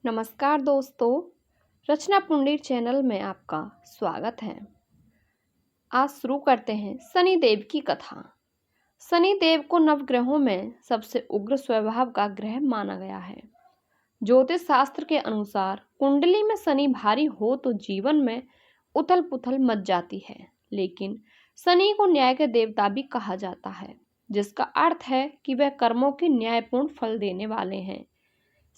नमस्कार दोस्तों, रचना पुंडीर चैनल में आपका स्वागत है। आज शुरू करते हैं शनिदेव की कथा। शनिदेव को नवग्रहों में सबसे उग्र स्वभाव का ग्रह माना गया है। ज्योतिष शास्त्र के अनुसार कुंडली में शनि भारी हो तो जीवन में उथल पुथल मच जाती है, लेकिन शनि को न्याय के देवता भी कहा जाता है, जिसका अर्थ है कि वह कर्मों के न्यायपूर्ण फल देने वाले हैं।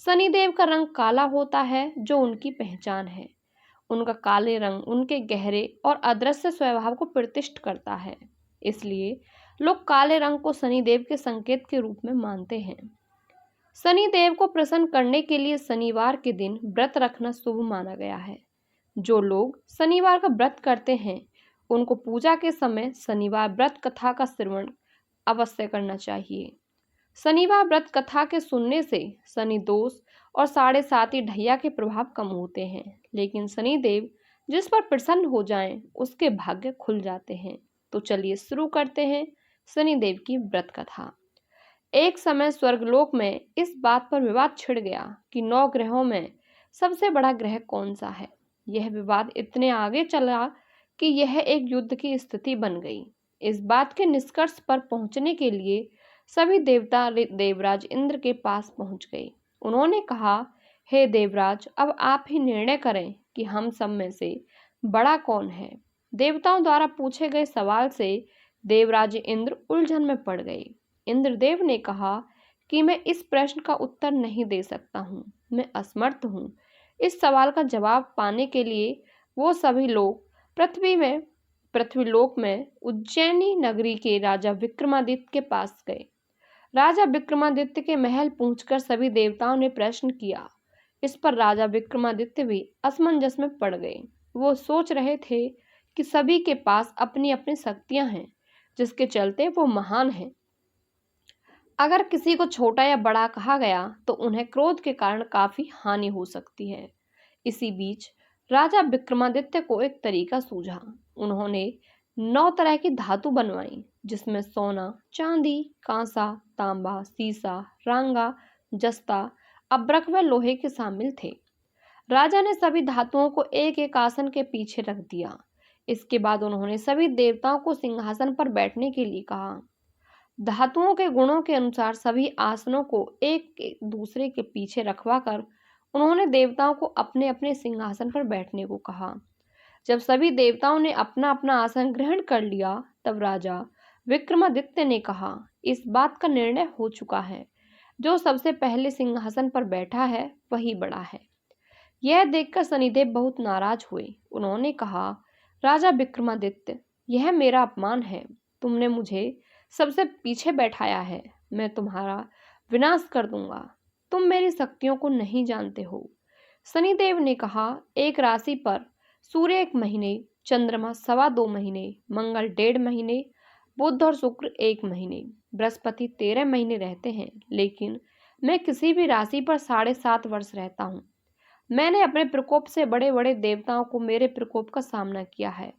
शनिदेव का रंग काला होता है, जो उनकी पहचान है। उनका काले रंग उनके गहरे और अदृश्य स्वभाव को प्रतिष्ठ करता है, इसलिए लोग काले रंग को शनिदेव के संकेत के रूप में मानते हैं। शनिदेव को प्रसन्न करने के लिए शनिवार के दिन व्रत रखना शुभ माना गया है। जो लोग शनिवार का व्रत करते हैं, उनको पूजा के समय शनिवार व्रत कथा का श्रवण अवश्य करना चाहिए। शनिवार व्रत कथा के सुनने से शनि दोष और 7.5 ढैया के प्रभाव कम होते हैं, लेकिन शनिदेव जिस पर प्रसन्न हो जाएं, उसके भाग्य खुल जाते हैं। तो चलिए शुरू करते हैं शनिदेव की व्रत कथा। एक समय स्वर्गलोक में इस बात पर विवाद छिड़ गया कि 9 ग्रहों में सबसे बड़ा ग्रह कौन सा है। यह विवाद इतने आगे चला कि यह एक युद्ध की स्थिति बन गई। इस बात के निष्कर्ष पर पहुंचने के लिए सभी देवता देवराज इंद्र के पास पहुंच गए। उन्होंने कहा, हे देवराज, अब आप ही निर्णय करें कि हम सब में से बड़ा कौन है। देवताओं द्वारा पूछे गए सवाल से देवराज इंद्र उलझन में पड़ गए। इंद्रदेव ने कहा कि मैं इस प्रश्न का उत्तर नहीं दे सकता हूँ, मैं असमर्थ हूँ। इस सवाल का जवाब पाने के लिए वो सभी लोग पृथ्वीलोक में उज्जैनी नगरी के राजा विक्रमादित्य के पास गए। राजा विक्रमादित्य के महल पहुंचकर सभी देवताओं ने प्रश्न किया। इस पर राजा विक्रमादित्य भी असमंजस में पड़ गए। वो सोच रहे थे कि सभी के पास अपनी अपनी शक्तियां हैं, जिसके चलते वो महान हैं। अगर किसी को छोटा या बड़ा कहा गया तो उन्हें क्रोध के कारण काफी हानि हो सकती है। इसी बीच राजा विक्रमादित्य को एक तरीका सूझा। उन्होंने 9 तरह की धातु बनवाई, जिसमें सोना, चांदी, कांसा, तांबा, सीसा, रांगा, जस्ता, अब्रक व लोहे के शामिल थे। राजा ने सभी धातुओं को एक एक आसन के पीछे रख दिया। इसके बाद उन्होंने सभी देवताओं को सिंहासन पर बैठने के लिए कहा। धातुओं के गुणों के अनुसार सभी आसनों को एक दूसरे के पीछे रखवाकर उन्होंने देवताओं को अपने अपने सिंहासन पर बैठने को कहा। जब सभी देवताओं ने अपना अपना आसन ग्रहण कर लिया, तब राजा विक्रमादित्य ने कहा, इस बात का निर्णय हो चुका है, जो सबसे पहले सिंहासन पर बैठा है वही बड़ा है। यह देखकर शनिदेव बहुत नाराज हुए। उन्होंने कहा, राजा विक्रमादित्य, यह मेरा अपमान है। तुमने मुझे सबसे पीछे बैठाया है, मैं तुम्हारा विनाश कर दूंगा। तुम मेरी शक्तियों को नहीं जानते हो। शनिदेव ने कहा, एक राशि पर सूर्य 1 महीने, चंद्रमा 2.25 महीने, मंगल 1.5 महीने, बुध और शुक्र 1 महीने, बृहस्पति 13 महीने रहते हैं, लेकिन मैं किसी भी राशि पर 7.5 वर्ष रहता हूँ। मैंने अपने प्रकोप से बड़े बड़े देवताओं को मेरे प्रकोप का सामना किया है।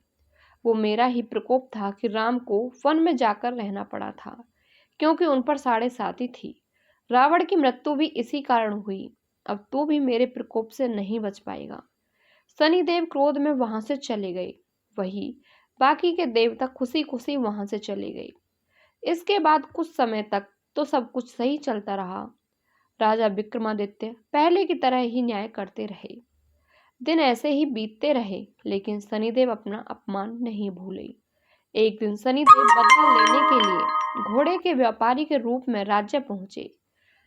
वो मेरा ही प्रकोप था कि राम को वन में जाकर रहना पड़ा था, क्योंकि उन पर 7.5 थी। रावण की मृत्यु भी इसी कारण हुई। अब तू भी मेरे प्रकोप से नहीं बच पाएगा। शनिदेव क्रोध में वहां से चले गए। वही बाकी के देवता खुशी खुशी वहां से चले गए। इसके बाद कुछ समय तक तो सब कुछ सही चलता रहा। राजा विक्रमादित्य पहले की तरह ही न्याय करते रहे। दिन ऐसे ही बीतते रहे, लेकिन शनिदेव अपना अपमान नहीं भूले। एक दिन शनिदेव बदला लेने के लिए घोड़े के व्यापारी के रूप में राज्य पहुंचे।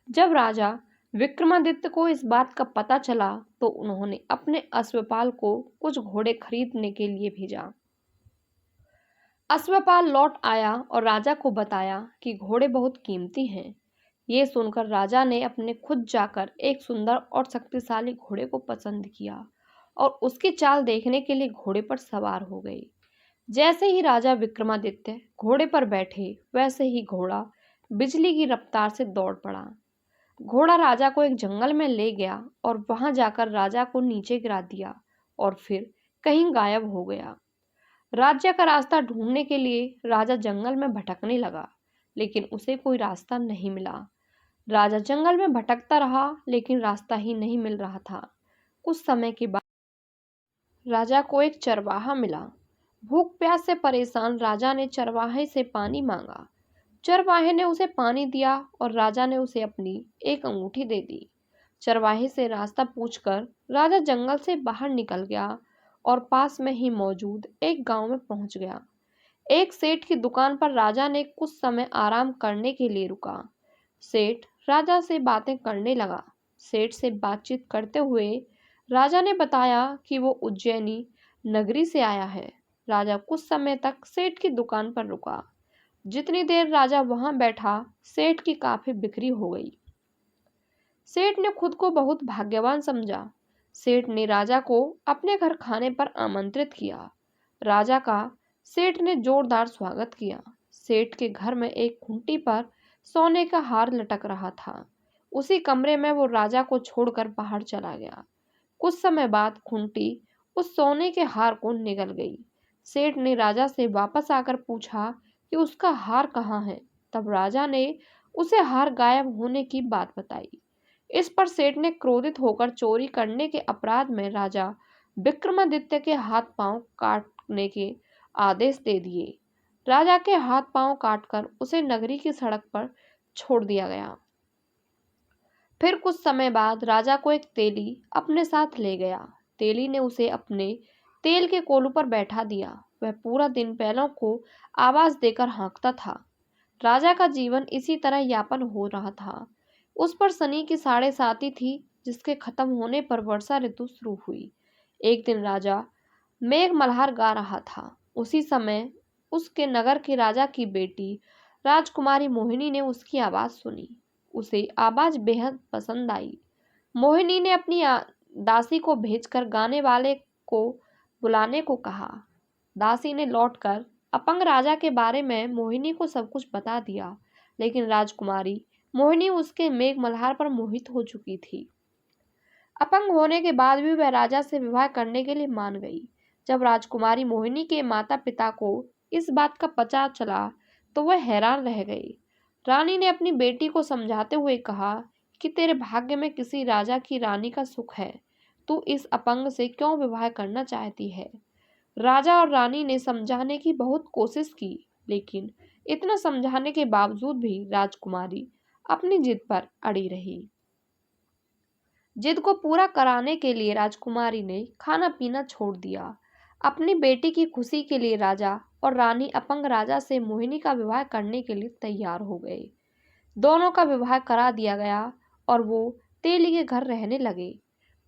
जब राजा विक्रमादित्य को इस बात का पता चला, तो उन्होंने अपने अश्वपाल को कुछ घोड़े खरीदने के लिए भेजा। अश्वपाल लौट आया और राजा को बताया कि घोड़े बहुत कीमती हैं। ये सुनकर राजा ने अपने खुद जाकर एक सुंदर और शक्तिशाली घोड़े को पसंद किया और उसकी चाल देखने के लिए घोड़े पर सवार हो गए। जैसे ही राजा विक्रमादित्य घोड़े पर बैठे, वैसे ही घोड़ा बिजली की रफ्तार से दौड़ पड़ा। घोड़ा राजा को एक जंगल में ले गया और वहां जाकर राजा को नीचे गिरा दिया और फिर कहीं गायब हो गया। राज्य का रास्ता ढूंढने के लिए राजा जंगल में भटकने लगा, लेकिन उसे कोई रास्ता नहीं मिला। राजा जंगल में भटकता रहा, लेकिन रास्ता ही नहीं मिल रहा था। कुछ समय के बाद राजा को एक चरवाहा मिला। भूख प्यास से परेशान राजा ने चरवाहे से पानी मांगा। चरवाहे ने उसे पानी दिया और राजा ने उसे अपनी एक अंगूठी दे दी। चरवाहे से रास्ता पूछकर राजा जंगल से बाहर निकल गया और पास में ही मौजूद एक गांव में पहुंच गया। एक सेठ की दुकान पर राजा ने कुछ समय आराम करने के लिए रुका। सेठ राजा से बातें करने लगा। सेठ से बातचीत करते हुए राजा ने बताया कि वो उज्जैनी नगरी से आया है। राजा कुछ समय तक सेठ की दुकान पर रुका। जितनी देर राजा वहां बैठा, सेठ की काफी बिक्री हो गई। सेठ ने खुद को बहुत भाग्यवान समझा। सेठ ने राजा को अपने घर खाने पर आमंत्रित किया। राजा का सेठ ने जोरदार स्वागत किया। सेठ के घर में एक खूंटी पर सोने का हार लटक रहा था। उसी कमरे में वो राजा को छोड़कर बाहर चला गया। कुछ समय बाद खूंटी उस सोने के हार को निगल गई। सेठ ने राजा से वापस आकर पूछा कि उसका हार कहाँ है। तब राजा ने उसे हार गायब होने की बात बताई। इस पर सेठ ने क्रोधित होकर चोरी करने के अपराध में राजा विक्रमादित्य के हाथ पांव काटने के आदेश दे दिए। राजा के हाथ पांव काटकर उसे नगरी की सड़क पर छोड़ दिया गया। फिर कुछ समय बाद राजा को एक तेली अपने साथ ले गया। तेली ने उसे अपने तेल के कोलू पर बैठा दिया। वह पूरा दिन बैलों को आवाज देकर हाँकता था। राजा का जीवन इसी तरह यापन हो रहा था। उस पर शनि की 7.5 थी, जिसके खत्म होने पर वर्षा ऋतु शुरू हुई। एक दिन राजा मेघ मल्हार गा रहा था। उसी समय उसके नगर के राजा की बेटी राजकुमारी मोहिनी ने उसकी आवाज सुनी। उसे आवाज बेहद पसंद आई। मोहिनी ने अपनी दासी को भेजकर गाने वाले को बुलाने को कहा। दासी ने लौटकर अपंग राजा के बारे में मोहिनी को सब कुछ बता दिया, लेकिन राजकुमारी मोहिनी उसके मेघ मल्हार पर मोहित हो चुकी थी। अपंग होने के बाद भी वह राजा से विवाह करने के लिए मान गई। जब राजकुमारी मोहिनी के माता पिता को इस बात का पता चला तो वह हैरान रह गई। रानी ने अपनी बेटी को समझाते हुए कहा कि तेरे भाग्य में किसी राजा की रानी का सुख है। तू इस अपंग से क्यों विवाह करना चाहती है? राजा और रानी ने समझाने की बहुत कोशिश की, लेकिन इतना समझाने के बावजूद भी राजकुमारी अपनी जिद पर अड़ी रही। जिद को पूरा कराने के लिए राजकुमारी ने खाना पीना छोड़ दिया। अपनी बेटी की खुशी के लिए राजा और रानी अपंग राजा से मोहिनी का विवाह करने के लिए तैयार हो गए। दोनों का विवाह करा दिया गया और वो तेली के घर रहने लगे।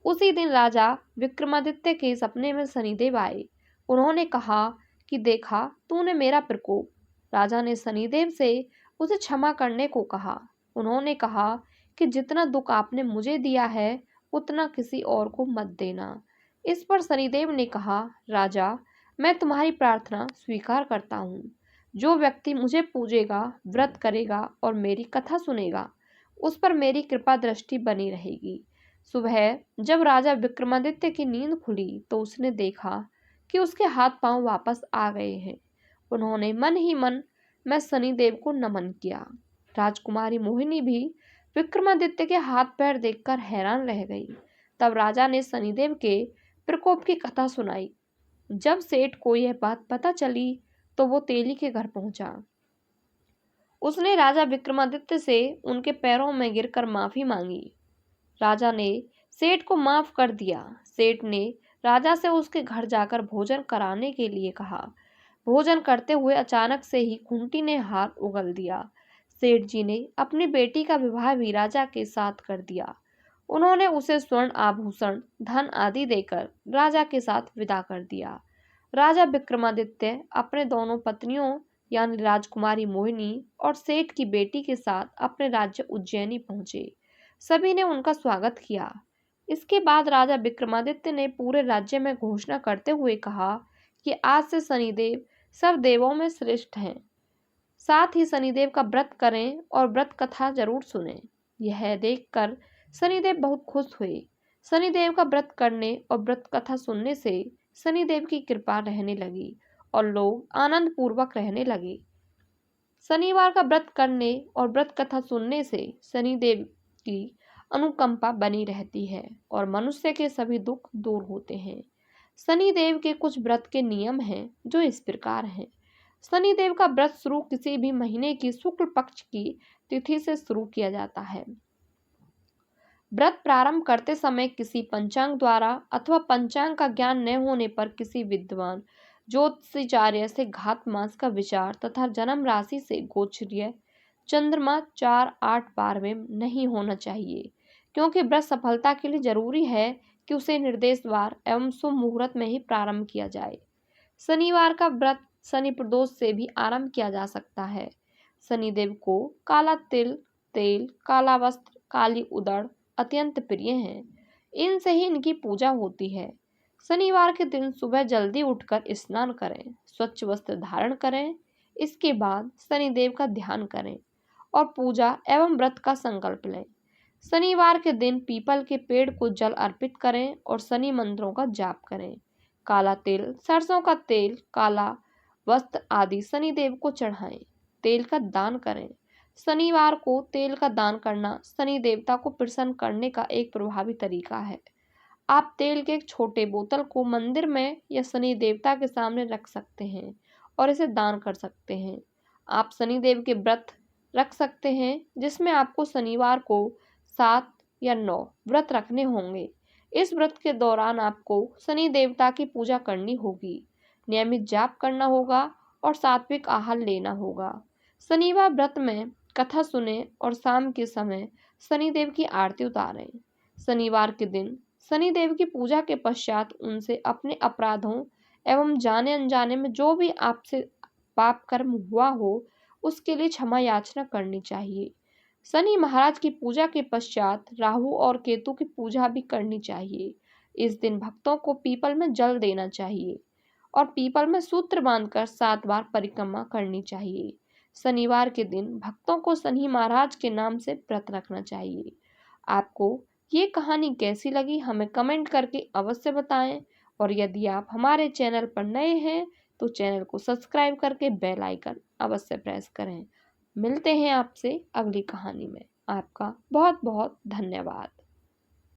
उसी दिन राजा विक्रमादित्य के सपने में शनिदेव आए। उन्होंने कहा कि देखा तूने मेरा प्रकोप। राजा ने शनिदेव से उसे क्षमा करने को कहा। उन्होंने कहा कि जितना दुख आपने मुझे दिया है उतना किसी और को मत देना। इस पर शनिदेव ने कहा, राजा मैं तुम्हारी प्रार्थना स्वीकार करता हूँ। जो व्यक्ति मुझे पूजेगा, व्रत करेगा और मेरी कथा सुनेगा, उस पर मेरी कृपा दृष्टि बनी रहेगी। सुबह जब राजा विक्रमादित्य की नींद खुली तो उसने देखा कि उसके हाथ पांव वापस आ गए हैं। उन्होंने मन ही मन में शनिदेव को नमन किया। राजकुमारी मोहिनी भी विक्रमादित्य के हाथ पैर देखकर हैरान रह गई। तब राजा ने शनिदेव के प्रकोप की कथा सुनाई। जब सेठ को यह बात पता चली तो वो तेली के घर पहुंचा। उसने राजा विक्रमादित्य से उनके पैरों में गिरकर माफी मांगी। राजा ने सेठ को माफ कर दिया। सेठ ने राजा से उसके घर जाकर भोजन कराने के लिए कहा। भोजन करते हुए अचानक से ही खूंटी ने हार उगल दिया। सेठ जी ने अपनी बेटी का विवाह भी राजा के साथ कर दिया। उन्होंने उसे स्वर्ण आभूषण, धन आदि देकर राजा के साथ विदा कर दिया। राजा विक्रमादित्य अपने दोनों पत्नियों यानी राजकुमारी मोहिनी और सेठ की बेटी के साथ अपने राज्य उज्जैनी पहुंचे। सभी ने उनका स्वागत किया। इसके बाद राजा विक्रमादित्य ने पूरे राज्य में घोषणा करते हुए कहा कि आज से शनिदेव सब देवों में श्रेष्ठ हैं। साथ ही शनिदेव का व्रत करें और व्रत कथा जरूर सुनें। यह देखकर शनिदेव बहुत खुश हुए। शनिदेव का व्रत करने और व्रत कथा सुनने से शनिदेव की कृपा रहने लगी और लोग आनंद पूर्वक रहने लगे। शनिवार का व्रत करने और व्रत कथा सुनने से शनिदेव की अनुकंपा बनी रहती है और मनुष्य के सभी दुख दूर होते हैं। शनिदेव के कुछ व्रत के नियम हैं जो इस प्रकार हैं। शनिदेव का व्रत शुरू किसी भी महीने की शुक्ल पक्ष की तिथि से शुरू किया जाता है। व्रत प्रारंभ करते समय किसी पंचांग द्वारा अथवा पंचांग का ज्ञान न होने पर किसी विद्वान ज्योतिषाचार्य से घात मास का विचार तथा जन्म राशि से गोचरीय चंद्रमा 4, 8, 12 में नहीं होना चाहिए, क्योंकि व्रत सफलता के लिए जरूरी है कि उसे निर्देश वार एवं शुभ मुहूर्त में ही प्रारंभ किया जाए। शनिवार का व्रत शनि प्रदोष से भी आरंभ किया जा सकता है। शनिदेव को काला तिल, तेल, काला वस्त्र, काली उदड़ अत्यंत प्रिय हैं। इनसे ही इनकी पूजा होती है। शनिवार के दिन सुबह जल्दी उठकर स्नान करें, स्वच्छ वस्त्र धारण करें। इसके बाद शनिदेव का ध्यान करें और पूजा एवं व्रत का संकल्प लें। शनिवार के दिन पीपल के पेड़ को जल अर्पित करें और शनि मंत्रों का जाप करें। काला तिल, सरसों का तेल, काला वस्त्र आदि शनिदेव को चढ़ाएं। तेल का दान करें। शनिवार को तेल का दान करना शनि देवता को प्रसन्न करने का एक प्रभावी तरीका है। आप तेल के एक छोटे बोतल को मंदिर में या शनि देवता के सामने रख सकते हैं और इसे दान कर सकते हैं। आप शनिदेव के व्रत रख सकते हैं जिसमें आपको शनिवार को 7 या 9 व्रत रखने होंगे। इस व्रत के दौरान आपको शनि देवता की पूजा करनी होगी, नियमित जाप करना होगा और सात्विक आहार लेना होगा। शनिवार व्रत में कथा सुने और शाम के समय शनिदेव की आरती उतारें। शनिवार के दिन शनिदेव की पूजा के पश्चात उनसे अपने अपराधों एवं जाने अनजाने में जो भी आपसे पाप कर्म हुआ हो उसके लिए क्षमा याचना करनी चाहिए। शनि महाराज की पूजा के पश्चात राहु और केतु की पूजा भी करनी चाहिए। इस दिन भक्तों को पीपल में जल देना चाहिए और पीपल में सूत्र बांधकर 7 बार परिक्रमा करनी चाहिए। शनिवार के दिन भक्तों को शनि महाराज के नाम से व्रत रखना चाहिए। आपको ये कहानी कैसी लगी हमें कमेंट करके अवश्य बताएं और यदि आप हमारे चैनल पर नए हैं तो चैनल को सब्सक्राइब करके बेल आइकन अवश्य प्रेस करें। मिलते हैं आपसे अगली कहानी में। आपका बहुत बहुत धन्यवाद।